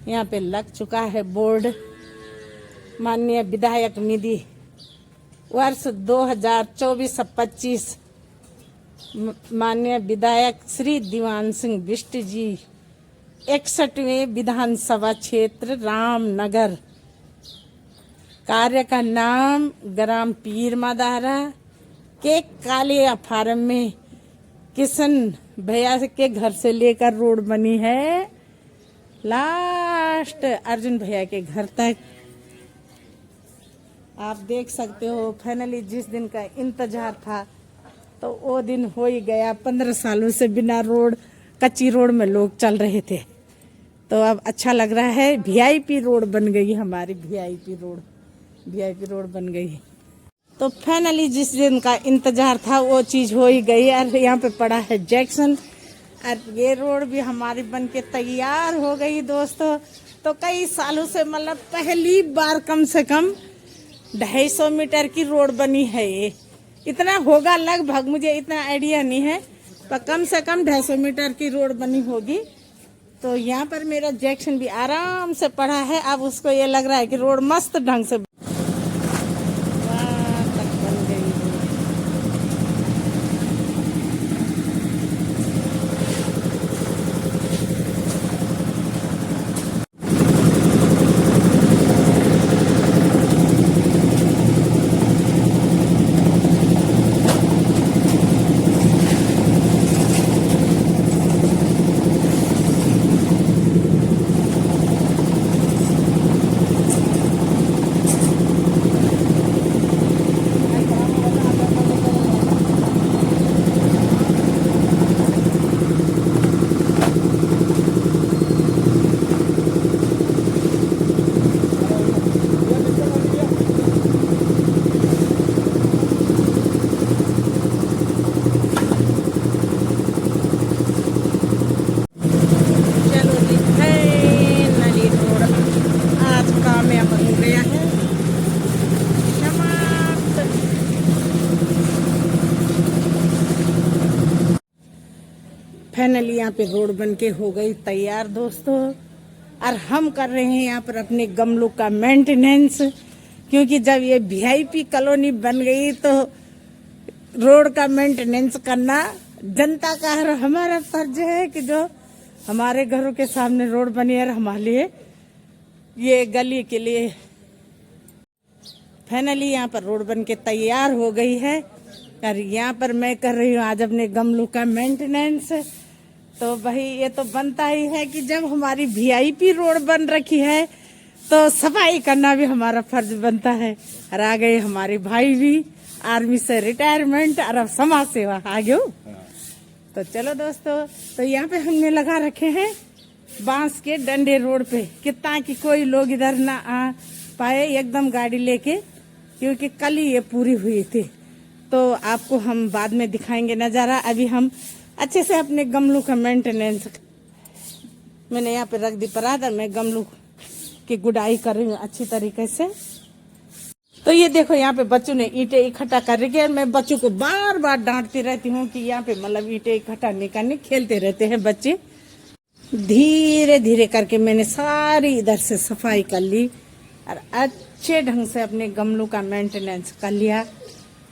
यहाँ पे लग चुका है बोर्ड। माननीय विधायक निधि वर्ष 2024-25 माननीय विधायक श्री दीवान सिंह बिष्ट जी 61वें विधानसभा क्षेत्र रामनगर। कार्य का नाम ग्राम पीर मादारा के कालिया फार्म में किशन भैया के घर से लेकर रोड बनी है लास्ट अर्जुन भैया के घर तक। आप देख सकते हो फाइनली जिस दिन का इंतजार था तो वो दिन हो ही गया। 15 सालों से बिना रोड, कच्ची रोड में लोग चल रहे थे, तो अब अच्छा लग रहा है। वीआईपी रोड बन गई हमारी, वीआईपी रोड बन गई। तो फाइनली जिस दिन का इंतजार था वो चीज हो ही गई। और यहाँ पे पड़ा है जैक्सन, और ये रोड भी हमारी बन के तैयार हो गई दोस्तों। तो कई सालों से मतलब पहली बार कम से कम 250 मीटर की रोड बनी है। ये इतना होगा लगभग, मुझे इतना आइडिया नहीं है, पर कम से कम 250 मीटर की रोड बनी होगी। तो यहाँ पर मेरा जैक्सन भी आराम से पड़ा है। अब उसको ये लग रहा है कि रोड मस्त ढंग से फाइनली यहाँ पे रोड बन के हो गई तैयार दोस्तों। और हम कर रहे हैं यहाँ पर अपने गमलों का मेंटेनेंस, क्योंकि जब ये वीआईपी कॉलोनी बन गई तो रोड का मेंटेनेंस करना जनता का और हमारा फर्ज है कि जो हमारे घरों के सामने रोड बनी है हमारे लिए, ये गली के लिए। फाइनली यहाँ पर रोड बन के तैयार हो गई है और यहाँ पर मैं कर रही हूँ आज अपने गमलों का मेंटेनेंस। तो भाई ये तो बनता ही है कि जब हमारी वीआईपी रोड बन रखी है तो सफाई करना भी हमारा फर्ज बनता है। और आ गए हमारे भाई भी आर्मी से रिटायरमेंट और अब समाज सेवा आ गए। तो चलो दोस्तों, तो यहाँ पे हमने लगा रखे हैं बांस के डंडे रोड पे कि ताकि कोई लोग इधर ना आ पाए एकदम गाड़ी लेके, क्योंकि कल ही ये पूरी हुई थी। तो आपको हम बाद में दिखाएंगे नजारा। अभी हम अच्छे से अपने गमलों का मेंटेनेंस, मैंने यहाँ पे रख दी परात और मैं गमलों की गुड़ाई कर रही हूँ अच्छी तरीके से। तो ये देखो यहाँ पे बच्चों ने ईंटें इकट्ठा कर रही है। मैं बच्चों को बार बार डांटती रहती हूँ कि यहाँ पे मतलब ईंटें इकट्ठा नहीं करनी, खेलते रहते हैं बच्चे। धीरे धीरे करके मैंने सारी इधर से सफाई कर ली और अच्छे ढंग से अपने गमलों का मेंटेनेंस कर लिया।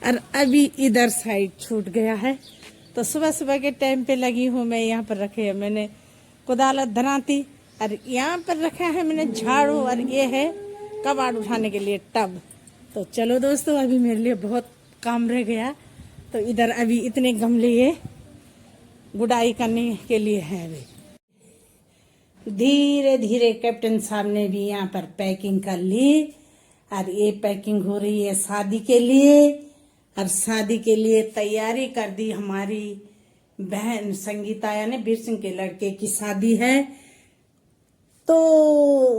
और अभी इधर साइड छूट गया है, तो सुबह सुबह के टाइम पे लगी हूँ मैं। यहाँ पर रखे है मैंने कुदाल धराती और यहाँ पर रखा है मैंने झाड़ू और ये है कबाड़ उठाने के लिए टब। तो चलो दोस्तों, अभी मेरे लिए बहुत काम रह गया, तो इधर अभी इतने गमले ये गुड़ाई करने के लिए है। अभी धीरे धीरे कैप्टन साहब ने भी यहाँ पर पैकिंग कर ली और ये पैकिंग हो रही है शादी के लिए। और शादी के लिए तैयारी कर दी हमारी बहन संगीता, यानी वीर सिंह के लड़के की शादी है। तो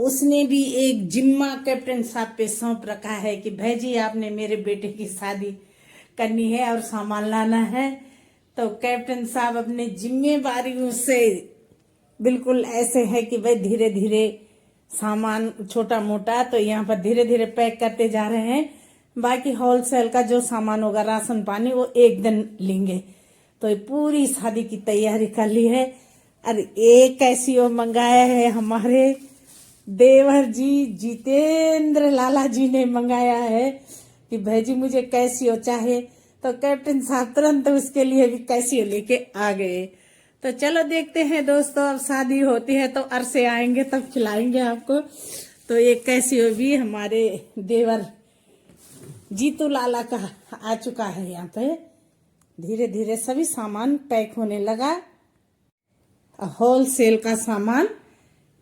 उसने भी एक जिम्मा कैप्टन साहब पे सौंप रखा है कि भाई जी आपने मेरे बेटे की शादी करनी है और सामान लाना है। तो कैप्टन साहब अपने जिम्मेवारियों से बिल्कुल ऐसे है कि भाई धीरे धीरे सामान छोटा मोटा तो यहाँ पर धीरे धीरे पैक करते जा रहे हैं। बाकी होलसेल का जो सामान होगा राशन पानी वो एक दिन लेंगे। तो ये पूरी शादी की तैयारी कर ली है। और एक कैसियो मंगाया है हमारे देवर जी जितेंद्र लाला जी ने मंगाया है कि भाई मुझे कैसियो चाहे, तो कैप्टन साहब तुरंत उसके लिए भी कैसियो लेके आ गए। तो चलो देखते हैं दोस्तों, अब शादी होती है तो अरसे आएंगे तब खिलाएंगे आपको। तो ये कैसियो भी हमारे देवर जीतू लाला का आ चुका है। यहाँ पे धीरे धीरे सभी सामान पैक होने लगा। होलसेल का सामान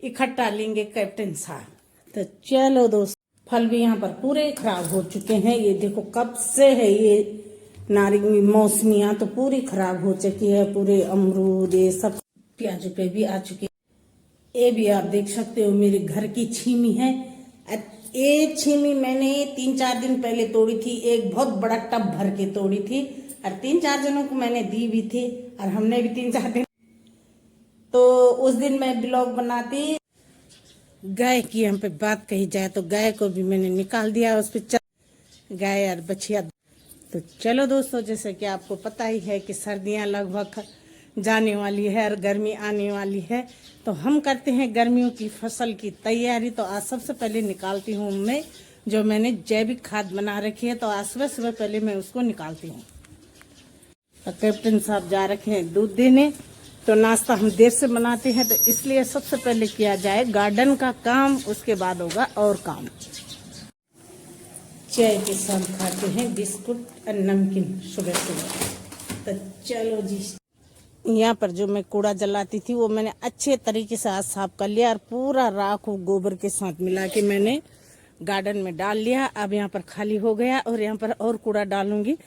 इकट्ठा लेंगे कैप्टन साहब। तो चलो दोस्त, फल भी यहाँ पर पूरे खराब हो चुके हैं। ये देखो कब से है ये नारंगी मौसमियां तो पूरी खराब हो चुकी है। पूरे अमरूद ये सब प्याजों पे भी आ चुके। ये भी आप देख सकते हो मेरे घर की छीमी है। ये छीमी मैंने 3-4 दिन पहले तोड़ी थी। एक बहुत बड़ा टब भर के तोड़ी थी और 3-4 जनों को मैंने दी भी थी और हमने भी 3-4 दिन। तो उस दिन मैं ब्लॉग बनाती। गाय की हम पे बात कही जाए तो गाय को भी मैंने निकाल दिया, उस पे गाय और बछिया। तो चलो दोस्तों, जैसे कि आपको पता ही है कि सर्दियां लगभग जाने वाली है और गर्मी आने वाली है, तो हम करते हैं गर्मियों की फसल की तैयारी। तो आज सबसे पहले निकालती हूँ मैं जो मैंने जैविक खाद बना रखी है, तो आज सुबह सुबह पहले मैं उसको निकालती हूँ। तो कैप्टन साहब जा रखे हैं दूध देने। तो नाश्ता हम देर से बनाते हैं, तो इसलिए सबसे पहले किया जाए गार्डन का काम, उसके बाद होगा और काम। चाय के साथ खाते हैं बिस्कुट और नमकीन सुबह सुबह। तो चलो जी, यहाँ पर जो मैं कूड़ा जलाती थी वो मैंने अच्छे तरीके से आज साफ कर लिया और पूरा राख गोबर के साथ मिला के मैंने गार्डन में डाल लिया। अब यहाँ पर खाली हो गया और यहाँ पर और कूड़ा डालूंगी,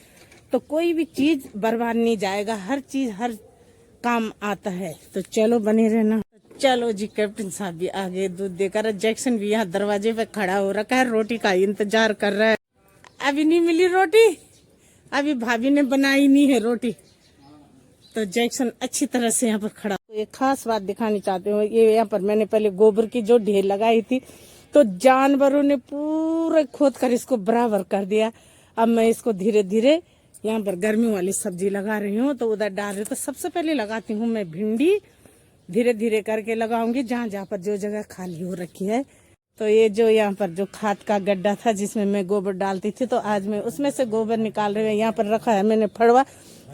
तो कोई भी चीज बर्बाद नहीं जाएगा। हर चीज हर काम आता है। तो चलो बने रहना। चलो जी, कैप्टन साहब भी आगे दूध देकर। जैक्सन भी यहाँ दरवाजे पे खड़ा हो रखा है, रोटी का इंतजार कर रहा है। अभी नहीं मिली रोटी, अभी भाभी ने बनाई नहीं है रोटी। तो जैक्सन अच्छी तरह से यहाँ पर खड़ा। तो एक खास बात दिखानी चाहते हो, ये यहाँ पर मैंने पहले गोबर की जो ढेर लगाई थी, तो जानवरों ने पूरे खोद कर इसको बराबर कर दिया। अब मैं इसको धीरे धीरे यहाँ पर गर्मियों वाली सब्जी लगा रही हूँ, तो उधर डाल रही। तो सबसे पहले लगाती हूँ मैं भिंडी, धीरे धीरे करके लगाऊंगी जहाँ जहाँ पर जो जगह खाली हो रखी है। तो ये जो यहाँ पर जो खाद का गड्ढा था जिसमें मैं गोबर डालती थी, तो आज मैं उसमें से गोबर निकाल रही हूँ। यहाँ पर रखा है मैंने फड़वा।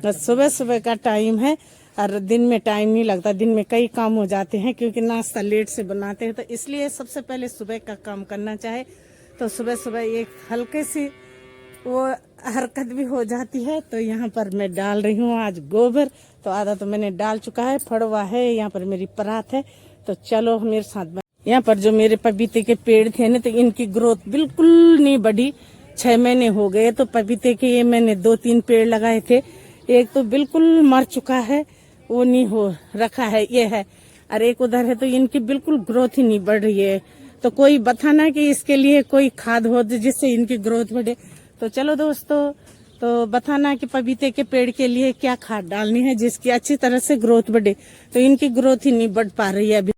सुबह सुबह का टाइम है और दिन में टाइम नहीं लगता, दिन में कई काम हो जाते हैं क्योंकि नाश्ता लेट से बनाते हैं। तो इसलिए सबसे पहले सुबह का काम करना चाहे तो सुबह सुबह एक हल्के सी वो हरकत भी हो जाती है। तो यहाँ पर मैं डाल रही हूँ आज गोबर। तो आधा तो मैंने डाल चुका है, फड़वा है, यहाँ पर मेरी परात है। तो चलो मेरे साथ। यहाँ पर जो मेरे पपीते के पेड़ थे ना, तो इनकी ग्रोथ बिल्कुल नहीं बढ़ी। 6 महीने हो गए। तो पपीते के ये मैंने 2-3 पेड़ लगाए थे, एक तो बिल्कुल मर चुका है, वो नहीं हो रखा है, ये है। और एक उधर है, तो इनकी बिल्कुल ग्रोथ ही नहीं बढ़ रही है। तो कोई बताना कि इसके लिए कोई खाद हो जिससे इनकी ग्रोथ बढ़े। तो चलो दोस्तों, तो बताना कि पपीते के पेड़ के लिए क्या खाद डालनी है जिसकी अच्छी तरह से ग्रोथ बढ़े। तो इनकी ग्रोथ ही नहीं बढ़ पा रही है अभी।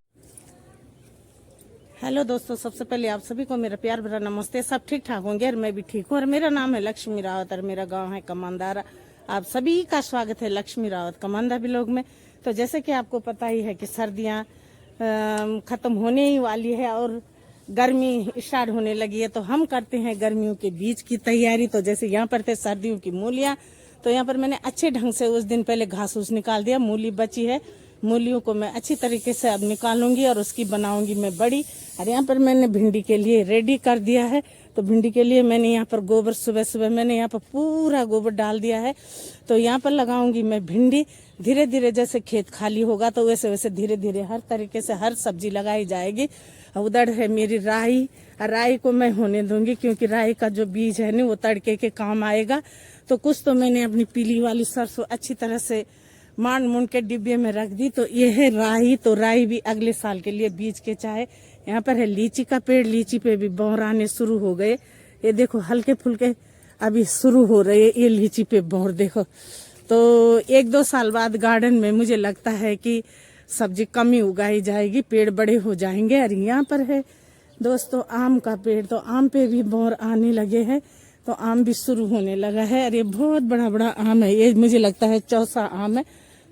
हेलो दोस्तों, सबसे पहले आप सभी को मेरा प्यार भरा नमस्ते। सब ठीक ठाक होंगे और मैं भी ठीक हूँ। और मेरा नाम है लक्ष्मी रावत और मेरा गांव है कमांदारा। आप सभी का स्वागत है लक्ष्मी रावत कमांदा ब्लॉग में। तो जैसे कि आपको पता ही है कि सर्दियाँ खत्म होने ही वाली है और गर्मी स्टार्ट होने लगी है। तो हम करते हैं गर्मियों के बीज की तैयारी। तो जैसे यहाँ पर थे सर्दियों की मूलियाँ, तो यहाँ पर मैंने अच्छे ढंग से उस दिन पहले घास फूस निकाल दिया। मूली बची है, मूलियों को मैं अच्छी तरीके से अब निकालूंगी और उसकी बनाऊंगी मैं बड़ी। और यहाँ पर मैंने भिंडी के लिए रेडी कर दिया है। तो भिंडी के लिए मैंने यहाँ पर गोबर सुबह सुबह मैंने यहाँ पर पूरा गोबर डाल दिया है। तो यहाँ पर लगाऊंगी मैं भिंडी। धीरे धीरे जैसे खेत खाली होगा तो वैसे वैसे धीरे धीरे हर तरीके से हर सब्जी लगाई जाएगी। उधर है मेरी राई, राई को मैं होने दूंगी क्योंकि राई का जो बीज है ना वो तड़के के काम आएगा। तो कुछ तो मैंने अपनी पीली वाली सरसों अच्छी तरह से मान मुंड के डिब्बे में रख दी। तो ये है राई। तो राई भी अगले साल के लिए बीज के चाहे। यहाँ पर है लीची का पेड़, लीची पे भी बौर आने शुरू हो गए। ये देखो हल्के फुल्के अभी शुरू हो रहे हैं ये लीची पे बौर देखो। तो 1-2 साल बाद गार्डन में मुझे लगता है कि सब्जी कम ही उगाई जाएगी, पेड़ बड़े हो जाएंगे। और यहाँ पर है दोस्तों आम का पेड़। तो आम पे भी बौर आने लगे हैं। तो आम भी शुरू होने लगा है। और ये बहुत बड़ा बड़ा आम है, ये मुझे लगता है चौसा आम है।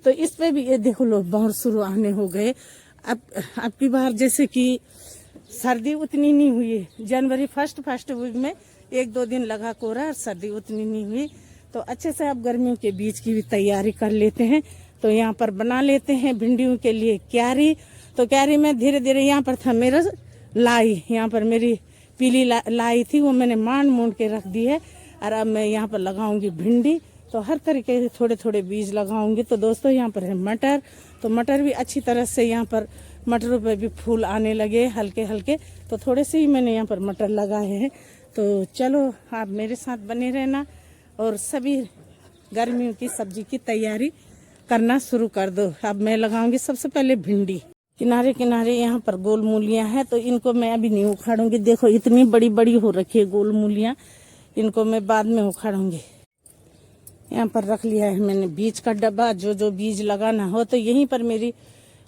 तो इस पे भी ये देखो लो बौर शुरू आने हो गए। अब की बार जैसे कि सर्दी उतनी नहीं हुई। जनवरी फर्स्ट वीक में 1-2 दिन लगा कोहरा और सर्दी उतनी नहीं हुई। तो अच्छे से अब गर्मियों के बीज की भी तैयारी कर लेते हैं। तो यहाँ पर बना लेते हैं भिंडियों के लिए क्यारी। तो क्यारी में धीरे धीरे, यहाँ पर था मेरा लाई, यहाँ पर मेरी पीली लाई थी, वो मैंने मांड के रख दी है। और अब मैं यहाँ पर लगाऊंगी भिंडी। तो हर तरीके से थोड़े थोड़े बीज लगाऊंगी। तो दोस्तों यहाँ पर है मटर। तो मटर भी अच्छी तरह से, यहाँ पर मटरों पे भी फूल आने लगे हल्के हल्के। तो थोड़े से ही मैंने यहाँ पर मटर लगाए हैं। तो चलो आप मेरे साथ बने रहना और सभी गर्मियों की सब्जी की तैयारी करना शुरू कर दो। अब मैं लगाऊंगी सबसे पहले भिंडी। किनारे किनारे यहाँ पर गोल मूलियाँ हैं, तो इनको मैं अभी नहीं उखाड़ूंगी। देखो इतनी बड़ी बड़ी हो रखी है गोल मूलियाँ, इनको मैं बाद में उखाड़ूंगी। यहाँ पर रख लिया है मैंने बीज का डब्बा। जो जो बीज लगाना हो, तो यहीं पर मेरी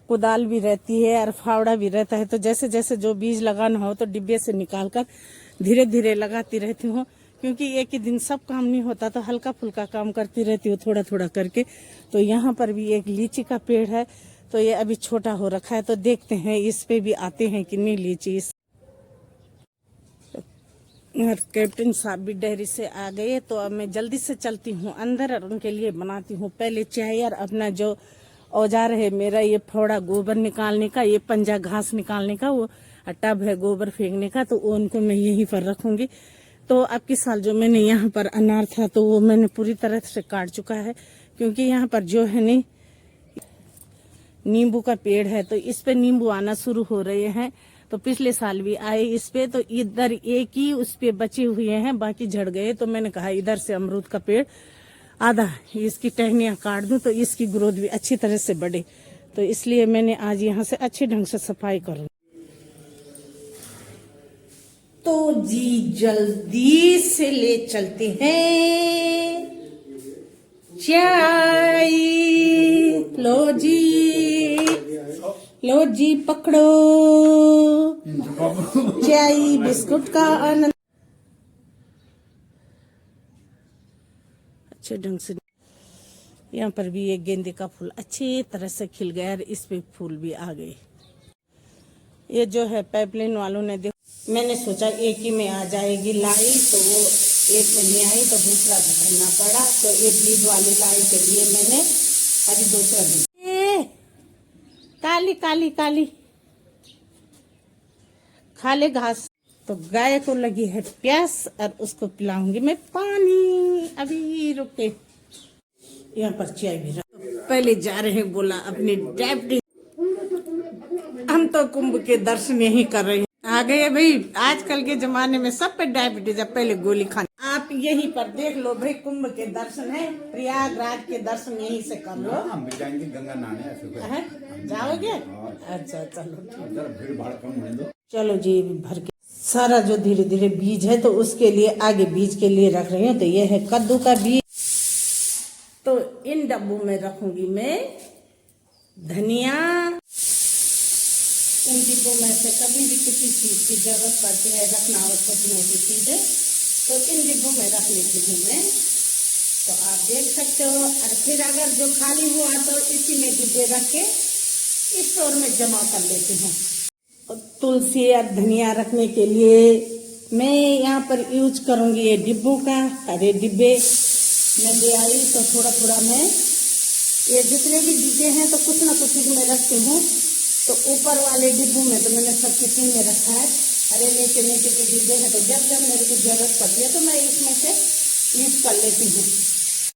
कुदाल भी रहती है और फावड़ा भी रहता है। तो जैसे जैसे जो बीज लगाना हो तो डिब्बे से निकाल कर धीरे धीरे लगाती रहती हूँ, क्योंकि एक ही दिन सब काम नहीं होता। तो हल्का फुल्का काम करती रहती हूँ थोड़ा थोड़ा करके। तो यहाँ पर भी एक लीची का पेड़ है, तो ये अभी छोटा हो रखा है। तो देखते हैं इस पे भी आते हैं कि नहीं लीची। और कैप्टन साहब भी डेयरी से आ गए। तो अब मैं जल्दी से चलती हूँ अंदर और उनके लिए बनाती हूँ पहले चाय। और अपना जो औजार है मेरा, ये फावड़ा गोबर निकालने का, ये पंजा घास निकालने का, वो टब है गोबर फेंकने का, तो उनको मैं यहीं पर रखूंगी। तो अब की साल जो मैंने यहाँ पर अनार था, तो वो मैंने पूरी तरह से काट चुका है, क्योंकि यहाँ पर जो है नहीं नींबू का पेड़ है, तो इस पे नींबू आना शुरू हो रहे हैं। तो पिछले साल भी आए इस पे, तो इधर एक ही उस पे बचे हुए हैं, बाकी झड़ गए। तो मैंने कहा इधर से अमरूद का पेड़ आधा इसकी टहनियां काट दूं, तो इसकी ग्रोथ भी अच्छी तरह से बढ़े। तो इसलिए मैंने आज यहाँ से अच्छे ढंग से सफाई करूँ। तो जी जल्दी से ले चलते हैं चाय। लो जी, लो जी पकड़ो चाय बिस्कुट का आनंद। अच्छे ढंग से यहाँ पर भी एक गेंदे का फूल अच्छी तरह से खिल गया और इस पे फूल भी आ गए। ये जो है पाइपलाइन वालों ने देखो, मैंने सोचा एक ही में आ जाएगी लाई, तो वो एक में नहीं आई, तो दूसरा भी भरना पड़ा। तो एक बीज वाली लाई के लिए मैंने अभी दूसरा बीज। काली काली काली खा ले घास। तो गाय को लगी है प्यास और उसको पिलाऊंगी मैं पानी। अभी रुके, यहाँ पर चाय भी रख। पहले जा रहे हैं बोला अपने डायबिटीज। हम तो कुंभ के दर्शन यही कर रहे हैं। आ गए भाई, आजकल के जमाने में सब पे डायबिटीज है, पहले गोली खानी। आप यहीं पर देख लो भाई, कुंभ के दर्शन है, प्रयागराज के दर्शन यहीं से कर लो। हम भी जाएंगे गंगा नहाने। जाओगे? अच्छा चलो, भीड़ भाड़ कम होने दो। चलो जी भर के सारा जो धीरे धीरे बीज है, तो उसके लिए आगे बीज के लिए रख रही हूँ। तो ये है कद्दू का बीज। तो इन डब्बों में रखूंगी मैं धनिया। इन डिब्बों में से कभी भी किसी चीज की जरूरत पड़ती है रखना हो, छोटी मोटी चीजें, तो इन डिब्बों में रख लेती हूँ मैं। तो आप देख सकते हो। और फिर अगर जो खाली हुआ तो इसी में डिब्बे रख के स्टोर में जमा कर लेती हूँ। तुलसी और धनिया रखने के लिए मैं यहाँ पर यूज करूँगी ये डिब्बों का। अरे डिब्बे मैं ले आई, तो थोड़ा थोड़ा मैं ये जितने भी डिब्बे हैं, तो कुछ ना कुछ में रखती हूँ। तो ऊपर वाले डिब्बों में तो मैंने सब किचन में रखा है। अरे नीचे नीचे के डिब्बे हैं, तो जब जब मेरे को जरूरत पड़ती है तो मैं इसमें से यूज कर लेती हूँ।